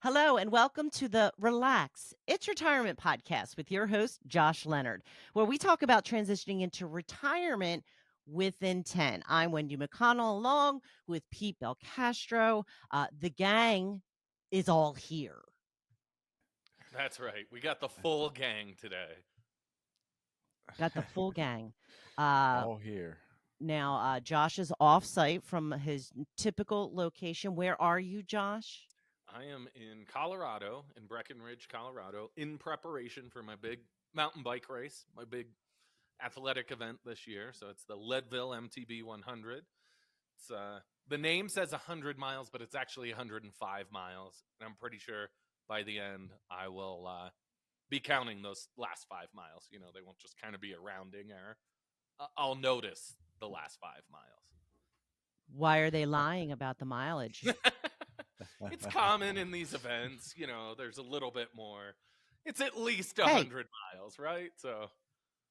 Hello and welcome to the Relax It's Retirement podcast with your host, Josh Leonard, where we talk about transitioning into retirement with intent. I'm Wendy McConnell along with Pete Belcastro. The gang is all here. That's right. We got the full gang today. Got the full gang. Uh, All here. Josh is off site from his typical location. Where are you, Josh? I am in Colorado, in Breckenridge, Colorado, in preparation for my big mountain bike race, my big athletic event this year. So it's the Leadville MTB 100. It's the name says 100 miles, but it's actually 105 miles. And I'm pretty sure by the end I will be counting those last 5 miles. You know, they won't just kind of be a rounding error. I'll notice the last 5 miles. Why are they lying about the mileage? It's common in these events, you know, there's a little bit more. It's at least Hey, 100 miles, right? So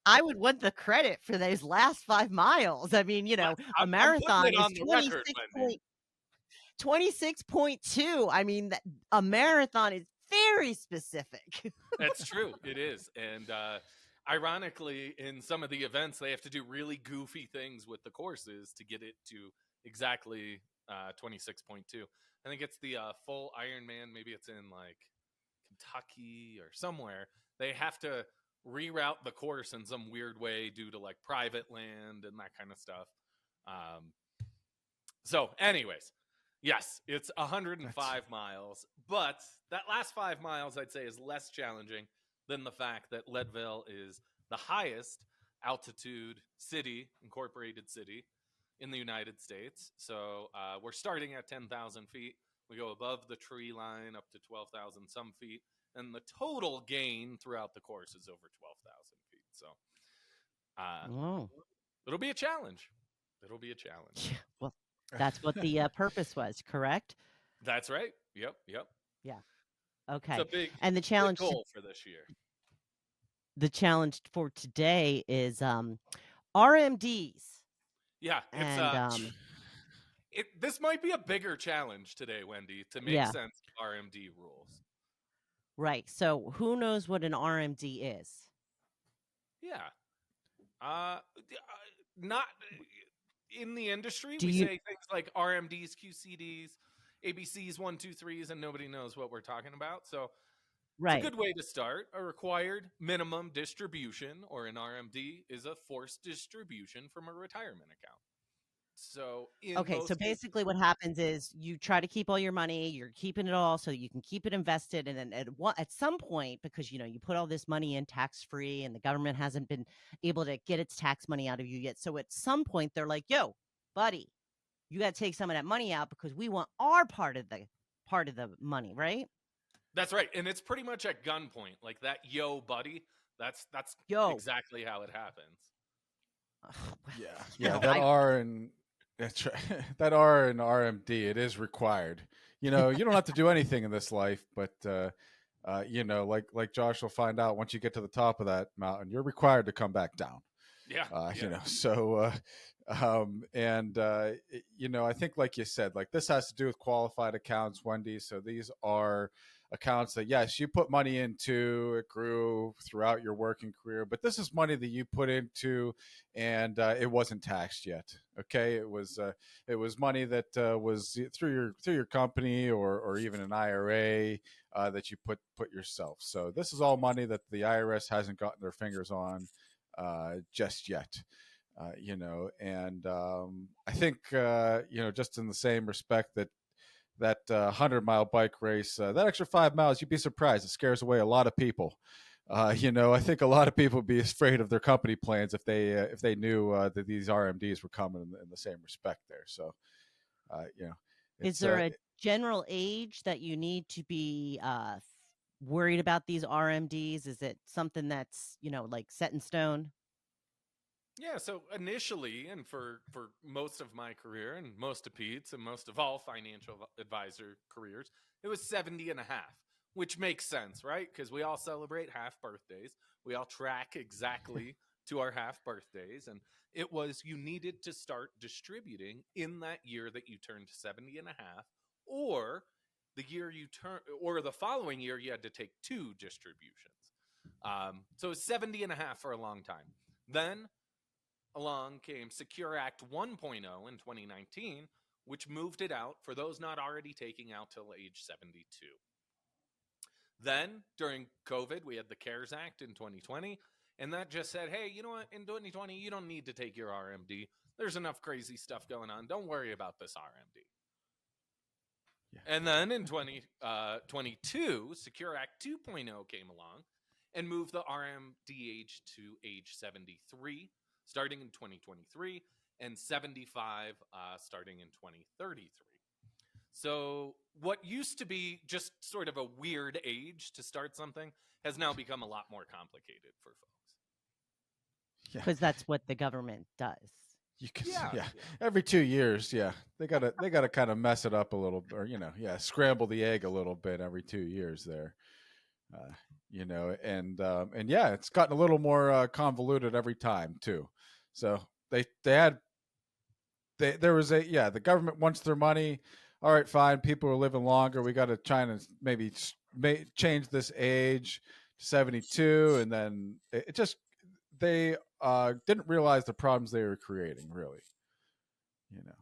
I would want the credit for those last 5 miles. I mean, a I'm putting marathon it is on the record, Wendy. 26.2. I mean, a marathon is very specific. That's true. It is. And ironically, in some of the events, they have to do really goofy things with the courses to get it to exactly 26.2. I think it's the full Ironman. Maybe it's in like Kentucky or somewhere. They have to reroute the course in some weird way due to like private land and that kind of stuff. Um, so, anyways, yes, it's 105 miles, but that last 5 miles I'd say is less challenging than the fact that Leadville is the highest altitude city, incorporated city in the United States. So we're starting at 10,000 feet. We go above the tree line up to 12,000 some feet. And the total gain throughout the course is over 12,000 feet. So uh, Oh, it'll be a challenge. It'll be a challenge. yeah. Well, that's what the purpose was, correct? That's right. Yep. Yep. Yeah. It's Okay. a big, And big goal for this year. the challenge for today is RMDs. Yeah, it's And this might be a bigger challenge today, Wendy, to make yeah, sense of RMD rules. right. So, who knows what an RMD is? Yeah. Not in the industry, Do we you say things like RMDs, QCDs, ABCs, 1, 2, 3s, and nobody knows what we're talking about. So it's a right. good way to start. A required minimum distribution, or an RMD, is a forced distribution from a retirement account. So in Okay, so most cases, basically what happens is you try to keep all your money, you're keeping it all so you can keep it invested, and then at some point, because you put all this money in tax free and the government hasn't been able to get its tax money out of you yet. So at some point they're like, "Yo, buddy, you got to take some of that money out because we want our part of the money, right?" that's right, and it's pretty much at gunpoint, like that. Yo, buddy, that's Yo. exactly how it happens. Well, Yeah, you yeah. know, That I R and that's right. That R and RMD, it is required. You don't have to do anything in this life, but like Josh will find out once you get to the top of that mountain, you're required to come back down. Yeah, yeah. I think, like you said, like this has to do with qualified accounts, Wendy. So these are accounts that, yes, you put money into, it grew throughout your working career, but this is money that you put into, and it wasn't taxed yet. Okay, it was money that was through your company, or even an IRA that you put yourself. So this is all money that the IRS hasn't gotten their fingers on just yet. I think just in the same respect that 100-mile bike race, that extra 5 miles, you'd be surprised, it scares away a lot of people. I think a lot of people would be afraid of their company plans if they knew that these RMDs were coming in the same respect there. So uh, you know is it's there a general age that you need to be worried about these RMDs? Is it something that's, like set in stone? Yeah, so initially, and for most of my career, and most of Pete's, and most of all financial advisor careers, it was 70 and a half, which makes sense, right? Because we all celebrate half birthdays. We all track exactly to our half birthdays. And it was you needed to start distributing in that year that you turned 70 and a half, or the year you turn, or the following year, you had to take 2 distributions. So it was 70 and a half for a long time. Then along came Secure Act 1.0 in 2019, which moved it out for those not already taking out till age 72. Then during COVID, we had the CARES Act in 2020, and that just said, hey, you know what? In 2020, you don't need to take your RMD. There's enough crazy stuff going on. Don't worry about this RMD. Yeah. And then in 2022, Secure Act 2.0 came along and moved the RMD age to age 73, starting in 2023, and 75 starting in 2033. So what used to be just sort of a weird age to start something has now become a lot more complicated for folks. Because that's what the government does. You can, every 2 years, they gotta kind of mess it up a little, or scramble the egg a little bit every 2 years there. And it's gotten a little more convoluted every time too. So the government wants their money. All right, fine. People are living longer. We got to try and maybe change this age to 72, and then they didn't realize the problems they were creating, really.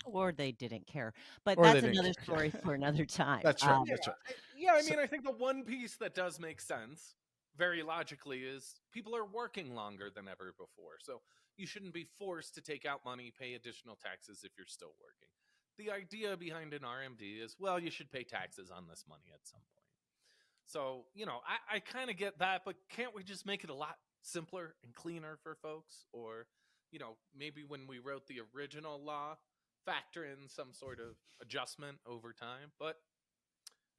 Or they didn't care. But that's another story for another time. That's right. That's right. I mean, I think the one piece that does make sense, very logically, is people are working longer than ever before. So you shouldn't be forced to take out money, pay additional taxes if you're still working. The idea behind an RMD is, well, you should pay taxes on this money at some point. So, I kind of get that, but can't we just make it a lot simpler and cleaner for folks? Or, maybe when we wrote the original law, factor in some sort of adjustment over time. But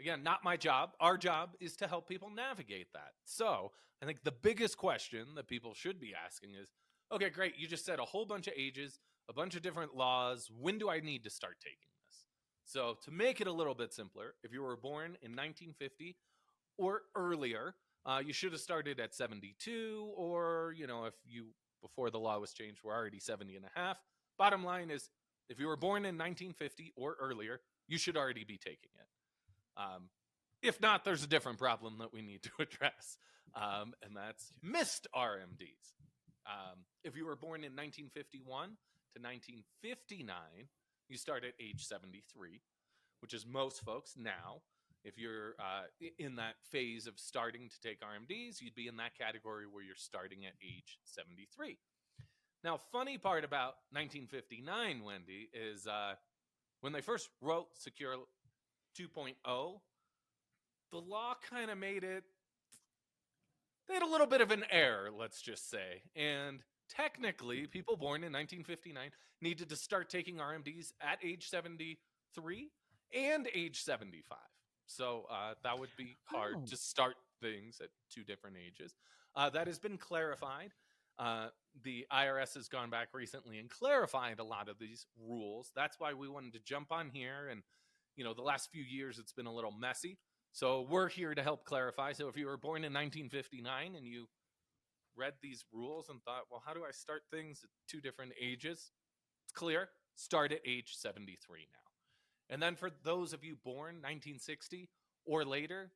again, not my job. Our job is to help people navigate that. So I think the biggest question that people should be asking is, okay, great. You just said a whole bunch of ages, a bunch of different laws. When do I need to start taking this? So to make it a little bit simpler, if you were born in 1950 or earlier, you should have started at 72, or, if you, before the law was changed, were already 70 and a half. Bottom line is, if you were born in 1950 or earlier, you should already be taking it. If not, there's a different problem that we need to address, and that's missed RMDs. If you were born in 1951 to 1959, you start at age 73, which is most folks now. If you're in that phase of starting to take RMDs, you'd be in that category where you're starting at age 73. Now, funny part about 1959, Wendy, is when they first wrote Secure 2.0, the law kind of made it, they had a little bit of an error, let's just say. And technically, people born in 1959 needed to start taking RMDs at age 73 and age 75. So that would be hard to start things at 2 different ages. That has been clarified. The IRS has gone back recently and clarified a lot of these rules. That's why we wanted to jump on here. And, the last few years, it's been a little messy. So we're here to help clarify. So if you were born in 1959 and you read these rules and thought, well, how do I start things at 2 different ages? It's clear. Start at age 73 now. And then for those of you born 1960 or later,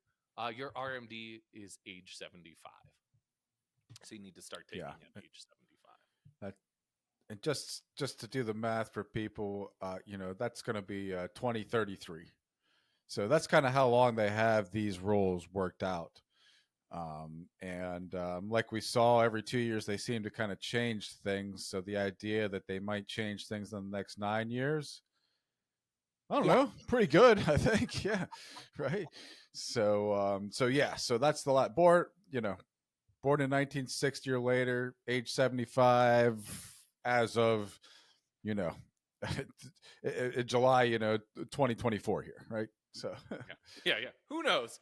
your RMD is age 75. So you need to start taking at age 75. And just to do the math for people, that's going to be 2033. So that's kind of how long they have these rules worked out. Like we saw, every 2 years, they seem to kind of change things. So the idea that they might change things in the next 9 years, I don't know, pretty good, I think. Yeah. Right. So that's the lot. Born in 1960 or later, age 75, as of, July, 2024 here. Right. So yeah. Who knows?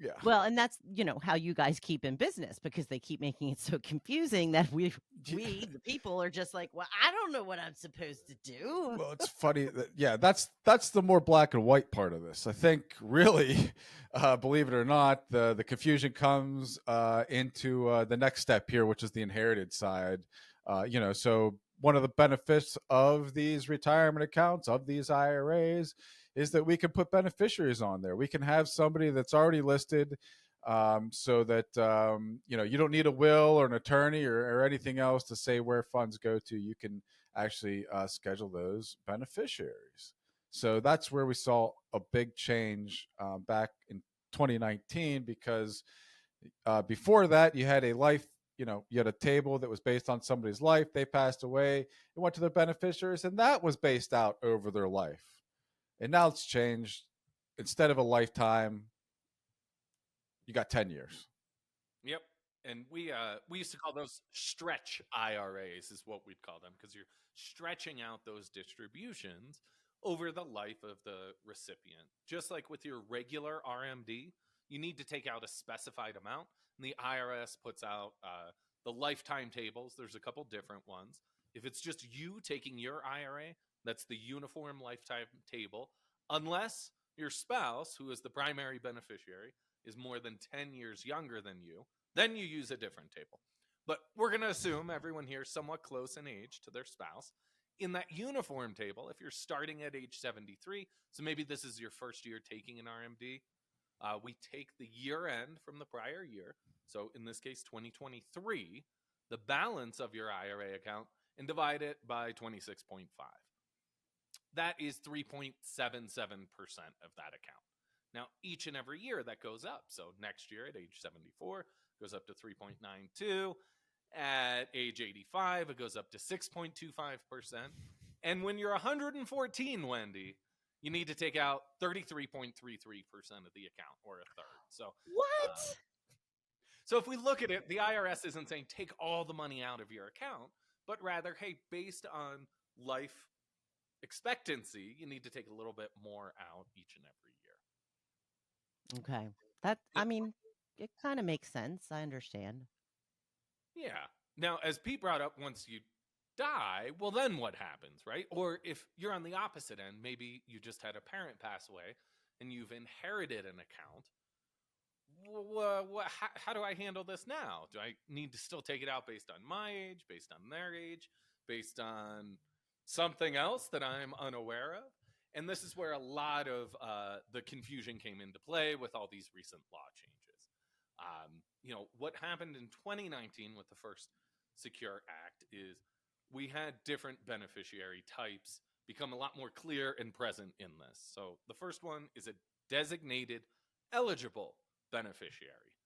Yeah. Well, and that's, how you guys keep in business, because they keep making it so confusing that we the people, are just like, well, I don't know what I'm supposed to do. Well, it's funny that, that's the more black and white part of this. I think really, believe it or not, the confusion comes into the next step here, which is the inherited side. So one of the benefits of these retirement accounts, of these IRAs, is that we can put beneficiaries on there. We can have somebody that's already listed, so that you don't need a will or an attorney or anything else to say where funds go to. You can actually schedule those beneficiaries. So that's where we saw a big change back in 2019, because before that you had a life, you had a table that was based on somebody's life. They passed away, it went to their beneficiaries, and that was based out over their life. And now it's changed. Instead of a lifetime, you got 10 years. Yep. And we used to call those stretch IRAs, is what we'd call them, because you're stretching out those distributions over the life of the recipient. Just like with your regular RMD, you need to take out a specified amount, and the IRS puts out the lifetime tables. There's a couple different ones. If it's just you taking your IRA, that's the uniform lifetime table, unless your spouse, who is the primary beneficiary, is more than 10 years younger than you, then you use a different table. But we're going to assume everyone here is somewhat close in age to their spouse. In that uniform table, if you're starting at age 73, so maybe this is your first year taking an RMD, we take the year end from the prior year. So in this case, 2023, the balance of your IRA account, and divide it by 26.5. That is 3.77% of that account. Now, each and every year that goes up. So next year at age 74, goes up to 3.92. At age 85, it goes up to 6.25%. And when you're 114, Wendy, you need to take out 33.33% of the account, or a third. So What? So if we look at it, the IRS isn't saying take all the money out of your account, but rather, hey, based on life expectancy, you need to take a little bit more out each and every year. Okay. That, Yeah. I mean, it kind of makes sense. I understand. Yeah. Now, as Pete brought up, once you die, well, then what happens, right? Or if you're on the opposite end, maybe you just had a parent pass away and you've inherited an account. How do I handle this now? Do I need to still take it out based on my age, based on their age, based on something else that I'm unaware of? And this is where a lot of the confusion came into play with all these recent law changes. What happened in 2019 with the first Secure Act is we had different beneficiary types become a lot more clear and present in this. So the first one is a designated eligible beneficiary.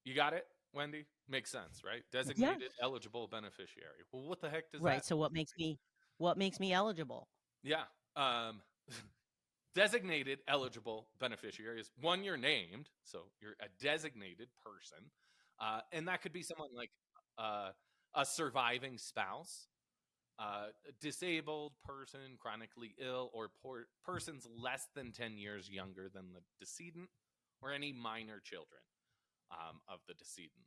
You got it, Wendy? Makes sense, right? Designated eligible beneficiary. Well, what the heck does that? Right. So what makes me eligible? Yeah. Designated eligible beneficiary is one, you're named, so you're a designated person, and that could be someone like a surviving spouse, a disabled person, chronically ill, or persons less than 10 years younger than the decedent, or any minor children of the decedent.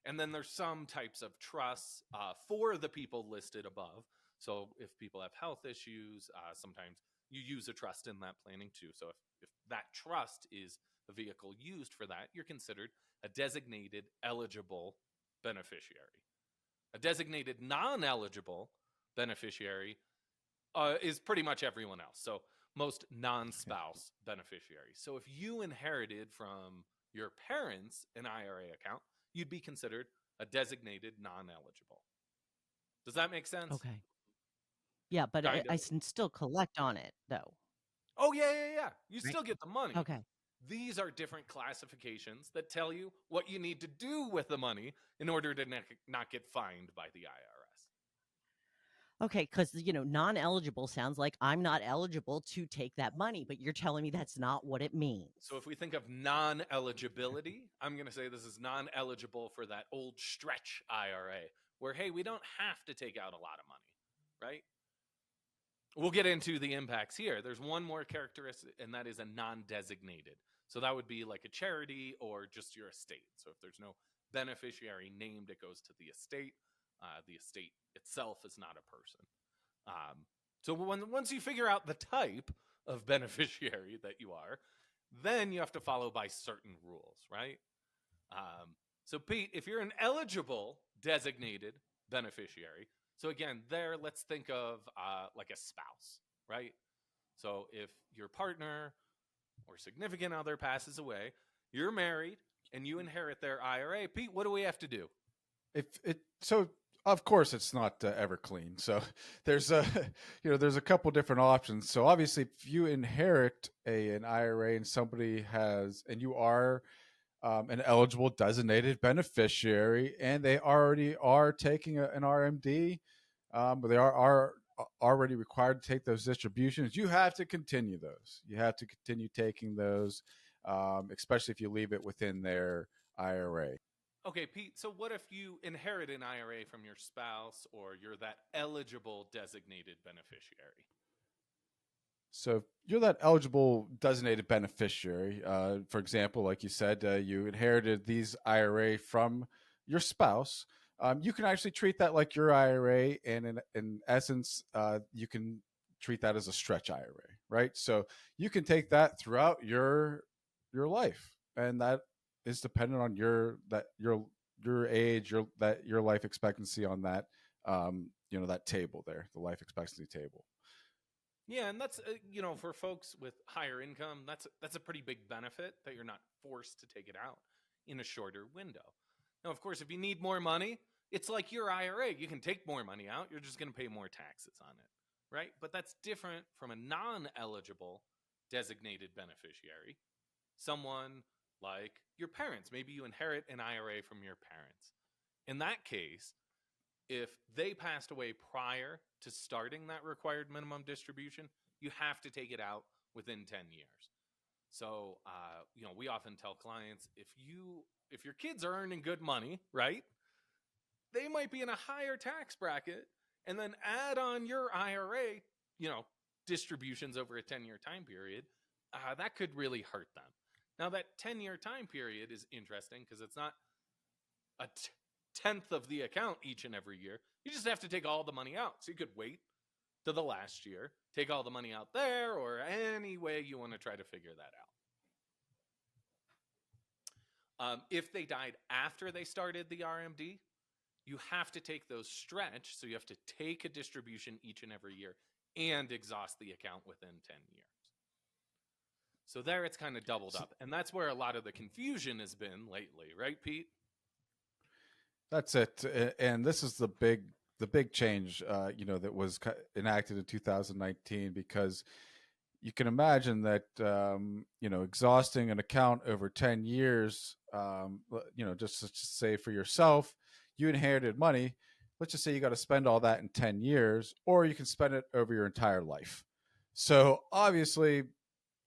And then there's some types of trusts for the people listed above. So if people have health issues, sometimes you use a trust in that planning too. So if that trust is a vehicle used for that, you're considered a designated eligible beneficiary. A designated non-eligible beneficiary is pretty much everyone else. So most non-spouse beneficiaries. So if you inherited from your parents an IRA account, you'd be considered a designated non-eligible. Does that make sense? Okay. Yeah, but Kind I of. can still collect on it, though. Oh, yeah. You Right? still get the money. Okay. These are different classifications that tell you what you need to do with the money in order to not get fined by the IRS. Okay, because non-eligible sounds like I'm not eligible to take that money, but you're telling me that's not what it means. So if we think of non-eligibility, I'm going to say this is non-eligible for that old stretch IRA, where, hey, we don't have to take out a lot of money, right? We'll get into the impacts here. There's one more characteristic, and that is a non-designated. So that would be like a charity or just your estate. So if there's no beneficiary named, it goes to the estate. The estate itself is not a person. So once you figure out the type of beneficiary that you are, then you have to follow by certain rules, right? So Pete, if you're an eligible designated beneficiary, so again, let's think of like a spouse, right? So if your partner or significant other passes away, you're married, and you inherit their IRA. Pete, what do we have to do? If it so, of course, it's not ever clean. So there's a there's a couple different options. So obviously, if you inherit an IRA and somebody has, and you are an eligible designated beneficiary, and they already are taking an RMD, but they are already required to take those distributions, you have to continue those. You have to continue taking those, especially if you leave it within their IRA. Okay, Pete, so what if you inherit an IRA from your spouse, or you're that eligible designated beneficiary? So if you're that eligible designated beneficiary, for example, like you said, you inherited these IRA from your spouse. You can actually treat that like your IRA, and in essence, you can treat that as a stretch IRA, right? So you can take that throughout your life, and that is dependent on your age, your life expectancy on that that table there, the life expectancy table. Yeah, and that's for folks with higher income, that's a pretty big benefit, that you're not forced to take it out in a shorter window. Now, of course, if you need more money, it's like your IRA. You can take more money out. You're just going to pay more taxes on it, right? But that's different from a non-eligible designated beneficiary. Someone like your parents. Maybe you inherit an IRA from your parents. In that case, if they passed away prior to starting that required minimum distribution, you have to take it out within 10 years. So, we often tell clients, if your kids are earning good money, right, they might be in a higher tax bracket, and then add on your IRA, distributions over a 10-year time period, that could really hurt them. Now, that 10-year time period is interesting because it's not a tenth of the account each and every year. You just have to take all the money out. So you could wait to the last year, take all the money out there, or any way you want to try to figure that out. If they died after they started the RMD, you have to take those stretch. So you have to take a distribution each and every year and exhaust the account within 10 years. So there it's kind of doubled up. And that's where a lot of the confusion has been lately, right, Pete? That's it. And this is the big change, that was enacted in 2019, because you can imagine that, exhausting an account over 10 years, just to say for yourself, you inherited money. Let's just say you got to spend all that in 10 years, or you can spend it over your entire life. So obviously,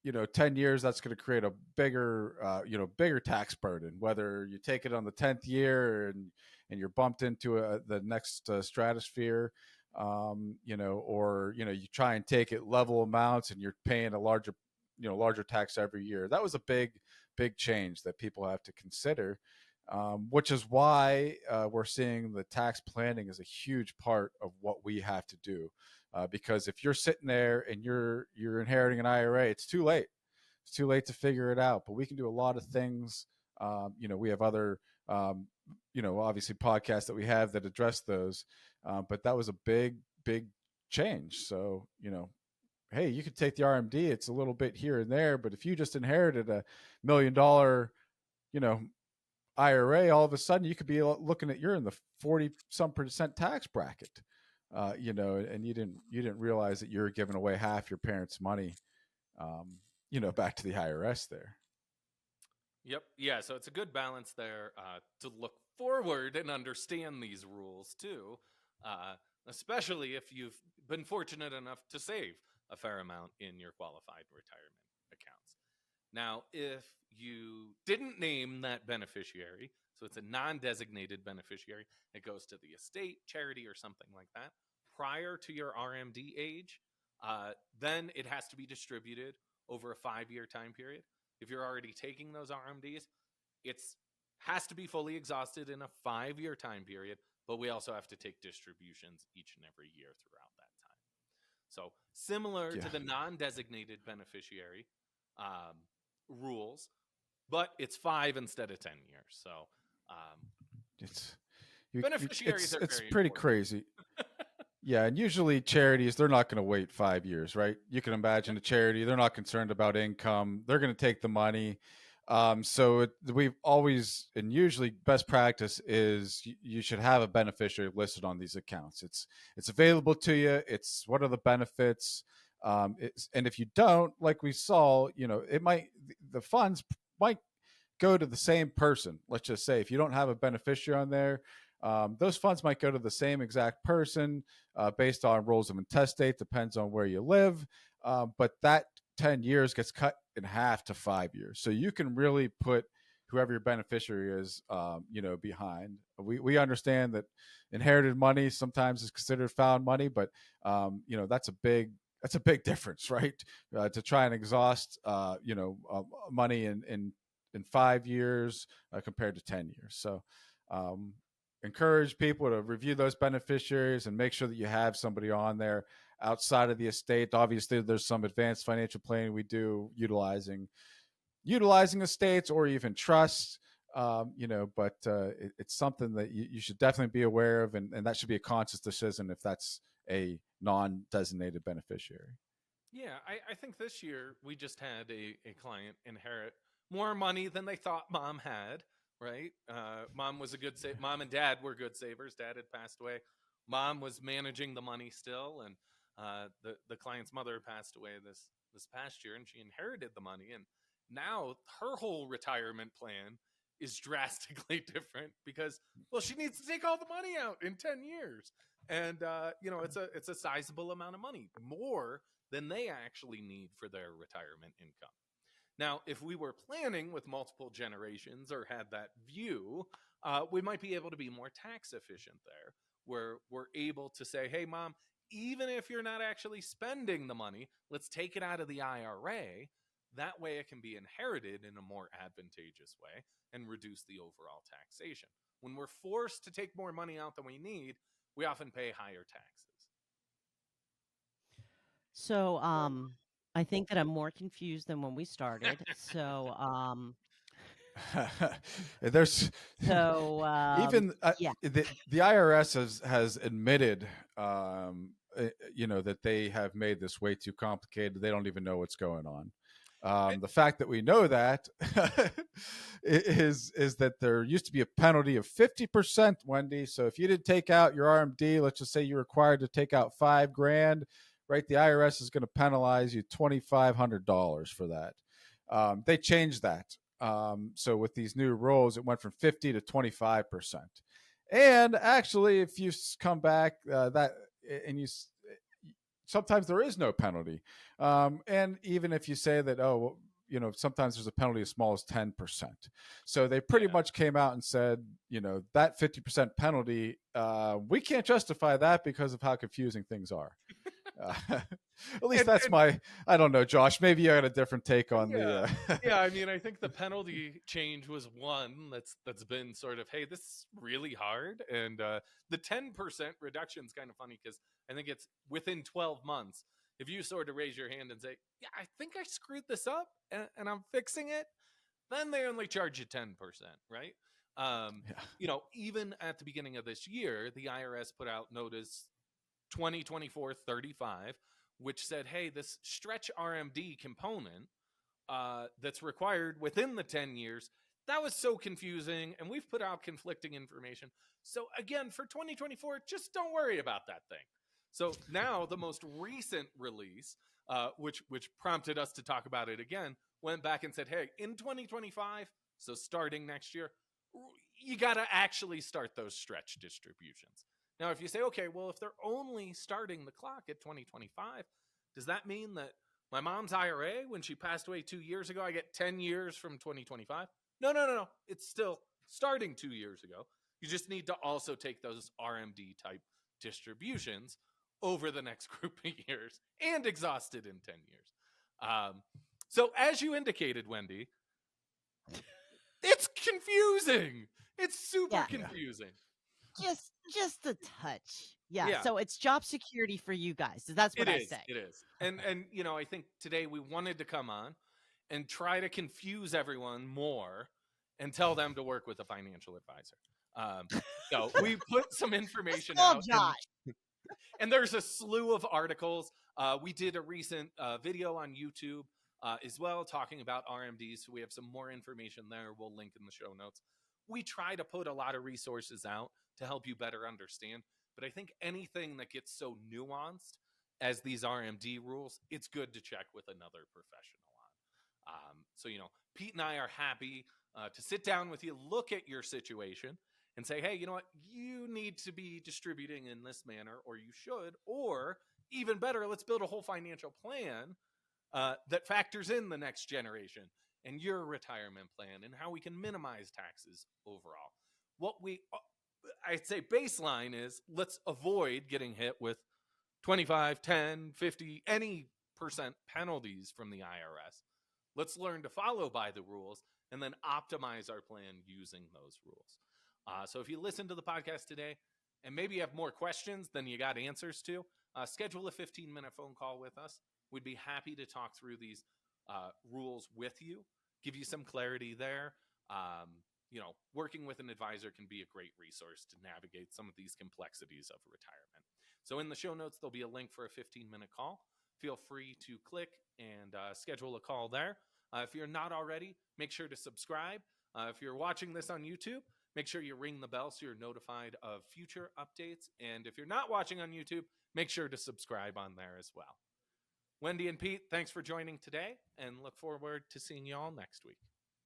10 years, that's going to create a bigger tax burden, whether you take it on the 10th year and you're bumped into the next stratosphere, or, you try and take it level amounts and you're paying a larger tax every year. That was a big change that people have to consider, which is why we're seeing the tax planning is a huge part of what we have to do. Because if you're sitting there and you're inheriting an IRA, it's too late. It's too late to figure it out. But we can do a lot of things. We have other, obviously podcasts that we have that address those. But that was a big change. So, hey, you could take the RMD. It's a little bit here and there. But if you just inherited $1 million, IRA, all of a sudden you could be looking at, you're in the 40% tax bracket. And you didn't realize that you were giving away half your parents' money, back to the IRS there. Yep. Yeah. So it's a good balance there to look forward and understand these rules too, especially if you've been fortunate enough to save a fair amount in your qualified retirement accounts. Now, if you didn't name that beneficiary, so it's a non-designated beneficiary, it goes to the estate, charity, or something like that, prior to your RMD age, then it has to be distributed over a 5-year time period. If you're already taking those RMDs, it has to be fully exhausted in a 5-year time period, but we also have to take distributions each and every year throughout that time. So similar to the non-designated beneficiary rules, but it's 5 instead of 10 years. So beneficiaries are it's very pretty important. crazy. Yeah, and usually charities, they're not going to wait 5 years, right? You can imagine a charity, they're not concerned about income. They're going to take the money. We've always, and usually best practice is you should have a beneficiary listed on these accounts. It's available to you. It's what are the benefits? And if you don't, like we saw, the funds might go to the same person. Let's just say if you don't have a beneficiary on there, those funds might go to the same exact person based on rules of intestate, depends on where you live. But that 10 years gets cut in half to 5 years. So you can really put whoever your beneficiary is, behind. We understand that inherited money sometimes is considered found money, but that's a big difference, right? To try and exhaust, money in 5 years compared to 10 years. So encourage people to review those beneficiaries and make sure that you have somebody on there outside of the estate. Obviously, there's some advanced financial planning we do utilizing estates or even trusts. But it's something that you should definitely be aware of, and that should be a conscious decision if that's a non-designated beneficiary. Yeah, I think this year we just had a client inherit more money than they thought mom had, right? Mom and dad were good savers. Dad had passed away. Mom was managing the money still, and the client's mother passed away this past year, and she inherited the money, and now her whole retirement plan is drastically different because, well, she needs to take all the money out in 10 years. And it's a sizable amount of money, more than they actually need for their retirement income. Now, if we were planning with multiple generations or had that view, we might be able to be more tax efficient there, where we're able to say, hey, mom, even if you're not actually spending the money, let's take it out of the IRA. That way it can be inherited in a more advantageous way and reduce the overall taxation. When we're forced to take more money out than we need, we often pay higher taxes. So, I think that I'm more confused than when we started. There's So, even yeah. the IRS has admitted, that they have made this way too complicated. They don't even know what's going on. The fact that we know that is that there used to be a penalty of 50%, Wendy. So if you didn't take out your RMD, let's just say you're required to take out $5,000, right? The IRS is going to penalize you $2,500 for that. They changed that. So with these new rules, it went from 50 to 25%. And actually, if you come back sometimes there is no penalty. And even if you say that, sometimes there's a penalty as small as 10%. So they pretty much came out and said, that 50% penalty, we can't justify that because of how confusing things are. At least I don't know, Josh, maybe you had a different take on the. I mean, I think the penalty change was one that's been sort of, hey, this is really hard. And the 10% reduction is kind of funny because I think it's within 12 months. If you sort of raise your hand and say, yeah, I think I screwed this up and I'm fixing it, then they only charge you 10%, right? Even at the beginning of this year, the IRS put out notice 2024-35, which said, hey, this stretch RMD component that's required within the 10 years, that was so confusing, and we've put out conflicting information. So again, for 2024, just don't worry about that thing. So now the most recent release, which prompted us to talk about it again, went back and said, hey, in 2025, so starting next year, you got to actually start those stretch distributions. Now, if you say, okay, well, if they're only starting the clock at 2025, does that mean that my mom's IRA, when she passed away 2 years ago, I get 10 years from 2025? No. It's still starting 2 years ago. You just need to also take those RMD type distributions over the next group of years and exhaust it in 10 years. So as you indicated, Wendy, it's confusing. It's super confusing. Just a touch. Yeah. So it's job security for you guys. That's what I say. It is. And I think today we wanted to come on and try to confuse everyone more and tell them to work with a financial advisor. So we put some information out. Josh. And there's a slew of articles. We did a recent video on YouTube as well talking about RMDs. So we have some more information there. We'll link in the show notes. We try to put a lot of resources out to help you better understand. But I think anything that gets so nuanced as these RMD rules, it's good to check with another professional on. So, Pete and I are happy to sit down with you, look at your situation, and say, hey, you know what? You need to be distributing in this manner, or you should, or even better, let's build a whole financial plan that factors in the next generation and your retirement plan and how we can minimize taxes overall. I'd say baseline is let's avoid getting hit with 25, 10, 50, any percent penalties from the IRS. Let's learn to follow by the rules and then optimize our plan using those rules. So if you listen to the podcast today and maybe you have more questions than you got answers to, schedule a 15-minute phone call with us. We'd be happy to talk through these rules with you, give you some clarity there. Working with an advisor can be a great resource to navigate some of these complexities of retirement. So in the show notes, there'll be a link for a 15-minute call. Feel free to click and schedule a call there. If you're not already, make sure to subscribe. If you're watching this on YouTube, make sure you ring the bell so you're notified of future updates. And if you're not watching on YouTube, make sure to subscribe on there as well. Wendy and Pete, thanks for joining today, and look forward to seeing you all next week.